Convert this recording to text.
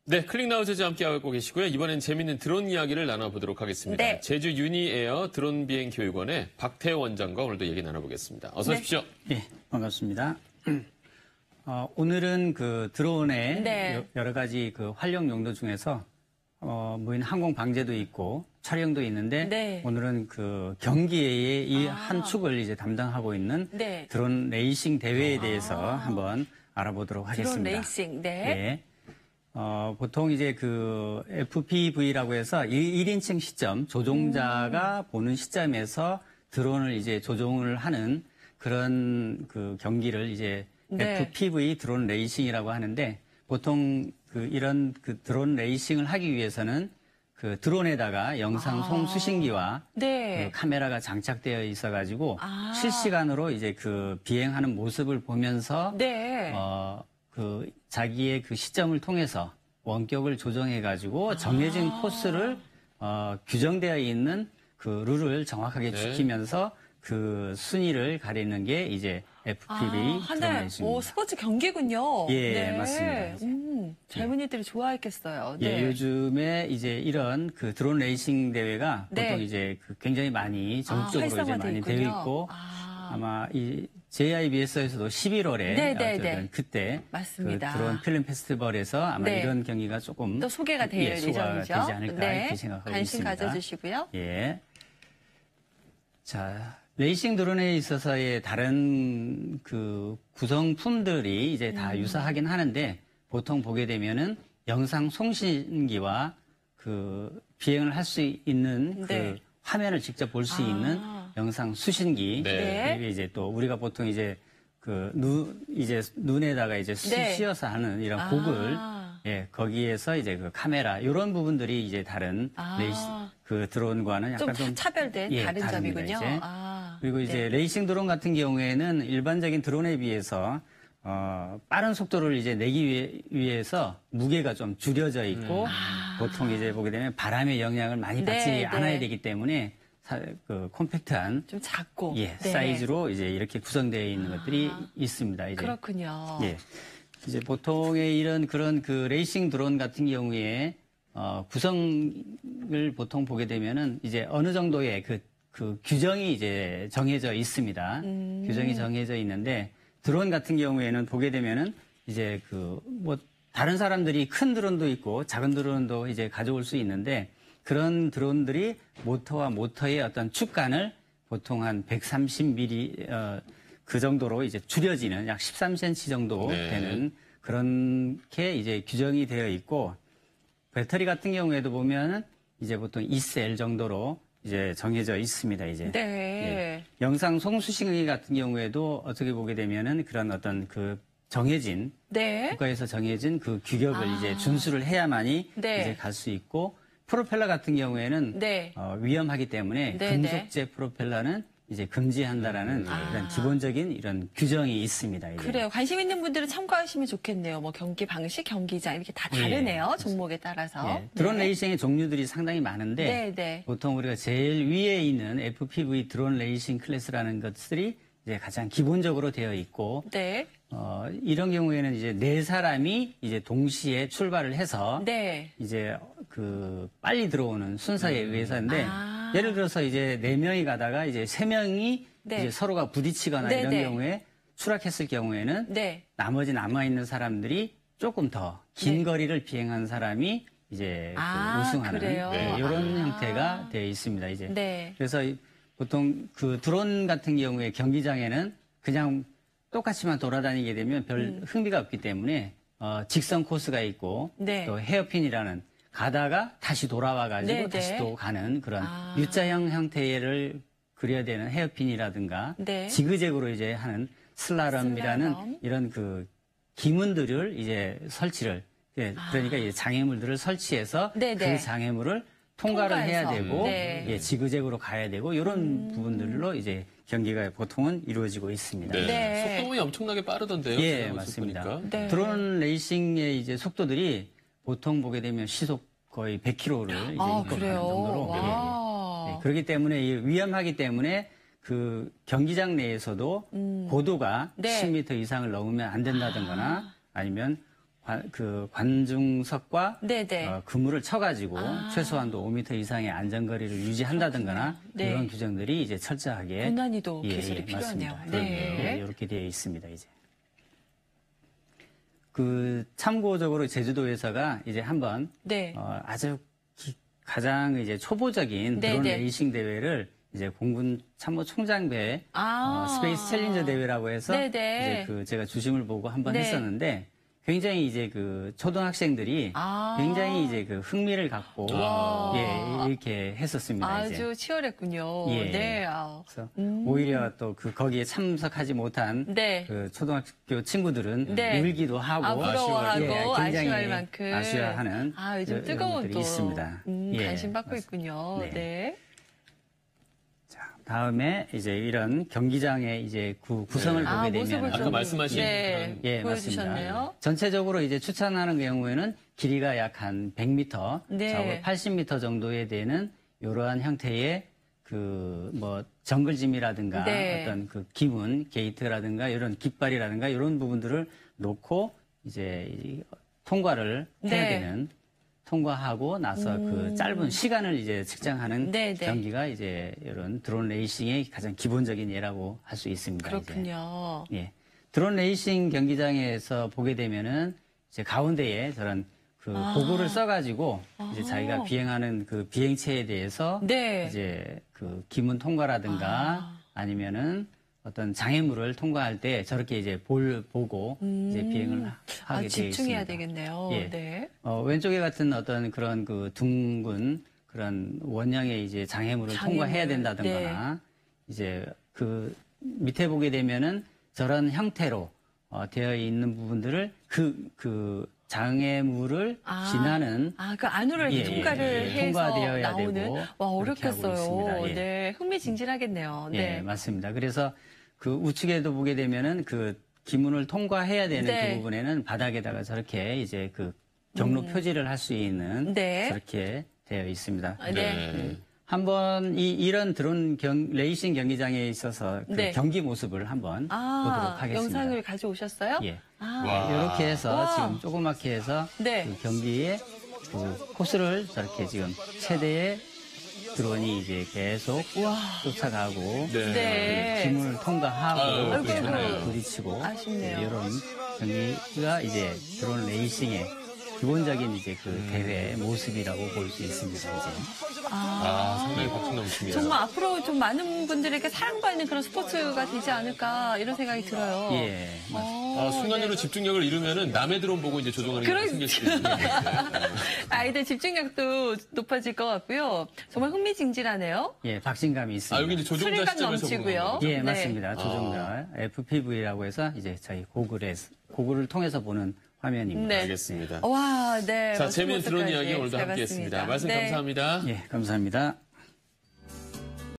네, 클릭나우 제자 함께하고 계시고요. 이번엔 재밌는 드론 이야기를 나눠보도록 하겠습니다. 네. 제주 유니에어 드론 비행 교육원의 박태호 원장과 오늘도 얘기 나눠보겠습니다. 어서 오십시오. 네, 반갑습니다. 오늘은 그 드론의 네. 여러 가지 그 활용 용도 중에서 무인 항공 방제도 있고 촬영도 있는데 네. 오늘은 그 경기의 이 한 축을 이제 담당하고 있는 네. 드론 레이싱 대회에 대해서 한번 알아보도록 하겠습니다. 드론 레이싱, 네. 네. 보통 이제 그 FPV라고 해서 1인칭 시점, 조종자가 보는 시점에서 드론을 이제 조종을 하는 그런 그 경기를 이제 네. FPV 드론 레이싱이라고 하는데 보통 그 이런 그 드론 레이싱을 하기 위해서는 그 드론에다가 영상 송수신기와 네. 그 카메라가 장착되어 있어가지고 아. 실시간으로 이제 그 비행하는 모습을 보면서 네. 그 자기의 그 시점을 통해서 원격을 조정해가지고 정해진 코스를 규정되어 있는 그 룰을 정확하게 네. 지키면서 그 순위를 가리는 게 이제 FPV 드론 레이싱입니다. 스포츠 경기군요. 예, 네. 맞습니다. 젊은이들이 좋아했겠어요. 네. 예, 요즘에 이제 이런 그 드론 레이싱 대회가 네. 보통 이제 그 굉장히 많이 전국적으로 이제 활성화돼 많이 있군요. 되어 있고 아마 이 JIBS에서도 11월에 네, 네, 네. 그때 맞습니다. 그 드론 필름 페스티벌에서 아마 네. 이런 경기가 조금 또 소개가 될 소화가 예정이죠. 되지 않을까 네. 이렇게 생각하고 관심 있습니다. 가져주시고요. 예. 자, 레이싱 드론에 있어서의 다른 그 구성품들이 이제 다 유사하긴 하는데 보통 보게 되면은 영상 송신기와 그 비행을 할 수 있는 그 네. 화면을 직접 볼 수 있는 영상 수신기 네. 그리고 이제 또 우리가 보통 이제 그 눈에다가 이제 네. 씌어서 하는 이런 고글 예, 거기에서 이제 그 카메라 이런 부분들이 이제 다른 그 드론과는 약간 좀 차별된 예, 다른 다릅니다, 점이군요. 이제. 그리고 이제 네. 레이싱 드론 같은 경우에는 일반적인 드론에 비해서 빠른 속도를 이제 내기 위해서 무게가 좀 줄여져 있고 보통 이제 보게 되면 바람의 영향을 많이 받지 네, 않아야 네. 되기 때문에 그 콤팩트한 좀 작고. 예, 네. 사이즈로 이제 이렇게 구성되어 있는 것들이 있습니다. 이제. 그렇군요. 예. 이제 보통의 이런 그런 그 레이싱 드론 같은 경우에 구성을 보통 보게 되면은 이제 어느 정도의 그 규정이 이제 정해져 있습니다. 규정이 정해져 있는데 드론 같은 경우에는 보게 되면은 이제 그 뭐 다른 사람들이 큰 드론도 있고 작은 드론도 이제 가져올 수 있는데 그런 드론들이 모터와 모터의 어떤 축간을 보통 한 130mm 그 정도로 이제 줄여지는 약 13cm 정도 네. 되는 그렇게 이제 규정이 되어 있고 배터리 같은 경우에도 보면은 이제 보통 2셀 정도로 이제 정해져 있습니다. 이제 네. 예. 영상 송수신기 같은 경우에도 어떻게 보게 되면은 그런 어떤 그 정해진 네. 국가에서 정해진 그 규격을 이제 준수를 해야만이 네. 이제 갈 수 있고 프로펠러 같은 경우에는 네. 위험하기 때문에 네, 금속재 프로펠러는 이제 금지한다라는 이런 기본적인 이런 규정이 있습니다. 이게. 그래요. 관심 있는 분들은 참고하시면 좋겠네요. 뭐 경기 방식, 경기장 이렇게 다 다르네요. 종목에 따라서. 예. 드론 네. 레이싱의 종류들이 상당히 많은데 네, 네. 보통 우리가 제일 위에 있는 FPV 드론 레이싱 클래스라는 것들이 이제 가장 기본적으로 되어 있고 네. 이런 경우에는 이제 네 사람이 이제 동시에 출발을 해서 네. 이제 그 빨리 들어오는 순서에 의해서인데 예를 들어서 이제 네 명이 가다가 이제 세 명이 네. 이제 서로가 부딪히거나 네, 이런 네. 경우에 추락했을 경우에는 네. 나머지 남아 있는 사람들이 조금 더 긴 거리를 비행한 사람이 이제 그 우승하는 그래요? 이런 형태가 되어 있습니다. 이제 네. 그래서 보통 그 드론 같은 경우에 경기장에는 그냥 똑같이만 돌아다니게 되면 별 흥미가 없기 때문에 직선 코스가 있고 네. 또 헤어핀이라는 가다가 다시 돌아와가지고 네, 다시 네. 또 가는 그런 U자형 형태를 그려야 되는 헤어핀이라든가 네. 지그재그로 이제 하는 슬라럼이라는 슬라럼. 이런 그 기문들을 이제 설치를 예, 그러니까 이제 장애물들을 설치해서 네, 네. 그 장애물을 통과를 해야 통과해서. 되고 네. 예, 지그재그로 가야 되고 이런 부분들로 이제 경기가 보통은 이루어지고 있습니다. 네. 네. 속도가 엄청나게 빠르던데요. 예, 제가 맞습니다. 보니까. 네. 드론 레이싱의 이제 속도들이 보통 보게 되면 시속 거의 100km를 이제 이끌어가는 그래요? 정도로 와. 예, 그렇기 때문에 위험하기 때문에 그 경기장 내에서도 고도가 네. 10m 이상을 넘으면 안 된다든가 아니면 관중석과 네네. 그물을 쳐가지고 최소한도 5m 이상의 안전거리를 유지한다든가 네. 이런 규정들이 이제 철저하게 고난이도 기술이 필요하네요. 맞습니다. 네. 이렇게 되어 있습니다. 이제 참고적으로 제주도에서가 이제 한번 네. 아주 가장 이제 초보적인 드론 네네. 레이싱 대회를 이제 공군 참모총장배 스페이스 챌린저 대회라고 해서 네네. 이제 제가 주심을 보고 한번 네. 했었는데 굉장히 이제 초등학생들이 굉장히 이제 흥미를 갖고 이렇게 했었습니다. 아주 이제. 치열했군요. 예. 네. 그래서 오히려 또 거기에 참석하지 못한 네. 초등학교 친구들은 네. 울기도 하고 부러워하고 굉장히 아쉬워할 만큼 아쉬워하는 요즘 뜨거운 것들이 또 있습니다. 관심 받고 있군요. 네. 네. 다음에 이제 이런 경기장의 이제 구성을 보게 되면 모습을 아까 좀, 말씀하신 네, 예, 보여주셨네요. 맞습니다. 전체적으로 이제 추천하는 경우에는 길이가 약 한 100m, 네. 좌우 80m 정도에 되는 이러한 형태의 정글짐이라든가 네. 어떤 기문, 게이트라든가 이런 깃발이라든가 이런 부분들을 놓고 이제 통과를 해야 네. 되는 통과하고 나서 짧은 시간을 이제 측정하는 네, 네. 경기가 이제 이런 드론 레이싱의 가장 기본적인 예라고 할 수 있습니다. 그렇군요. 이제. 예. 드론 레이싱 경기장에서 보게 되면은 이제 가운데에 저런 도구를 써가지고 이제 자기가 비행하는 비행체에 대해서 네. 이제 기문 통과라든가 아니면은 어떤 장애물을 통과할 때 저렇게 이제 보고 이제 비행을 하게 되어 있습니다. 집중해야 되겠네요. 예. 네. 왼쪽에 같은 어떤 그런 둥근 그런 원형의 이제 장애물을 통과해야 된다든가 네. 이제 밑에 보게 되면은 저런 형태로 되어 있는 부분들을 장애물을 지나는 그 안으로 이렇게 통과를 해서 통과되어야 나오는 되고 와 그렇게 하고 어렵겠어요. 있습니다. 예. 네, 흥미진진하겠네요. 예, 네. 맞습니다. 그래서 우측에도 보게 되면은 기문을 통과해야 되는 네. 그 부분에는 바닥에다가 저렇게 이제 경로 표지를 할 수 있는 네. 저렇게 되어 있습니다. 네. 한번 이런 드론 레이싱 경기장에 있어서 네. 경기 모습을 한번 보도록 하겠습니다. 영상을 가져오셨어요? 예. 와. 이렇게 해서 와. 지금 조그맣게 해서 네. 경기에 코스를 저렇게 지금 최대의 드론이 이제 계속 쫓아가고 네. 네. 기문을 통과하고 아이고, 이렇게 하나를 그래도 부딪히고 아쉽네요. 이런 경기가 이제 드론 레이싱의 기본적인 이제 대회 모습이라고 볼 수 있습니다. 이제. 상당히 박수 넘칩니다. 정말 앞으로 좀 많은 분들에게 사랑받는 그런 스포츠가 되지 않을까 이런 생각이 들어요. 예. 순간적으로 집중력을 잃으면은 남의 드론 보고 이제 조종하는 게 생길 수도 있는데. 아이들 집중력도 높아질 것 같고요. 정말 흥미진진하네요. 예, 박진감이 있습니다. 여기 이제 조종자 스릴감 시점에서 보는 넘치고요. 거죠? 예, 네. 맞습니다. 조종자 FPV라고 해서 이제 저희 고글을 통해서 보는 화면입니다. 네. 알겠습니다. 와, 네. 자, 멋진 재미있는 드론 모습까지 이야기 오늘도 잘 함께 했습니다. 봤습니다. 말씀 네. 감사합니다. 예, 감사합니다.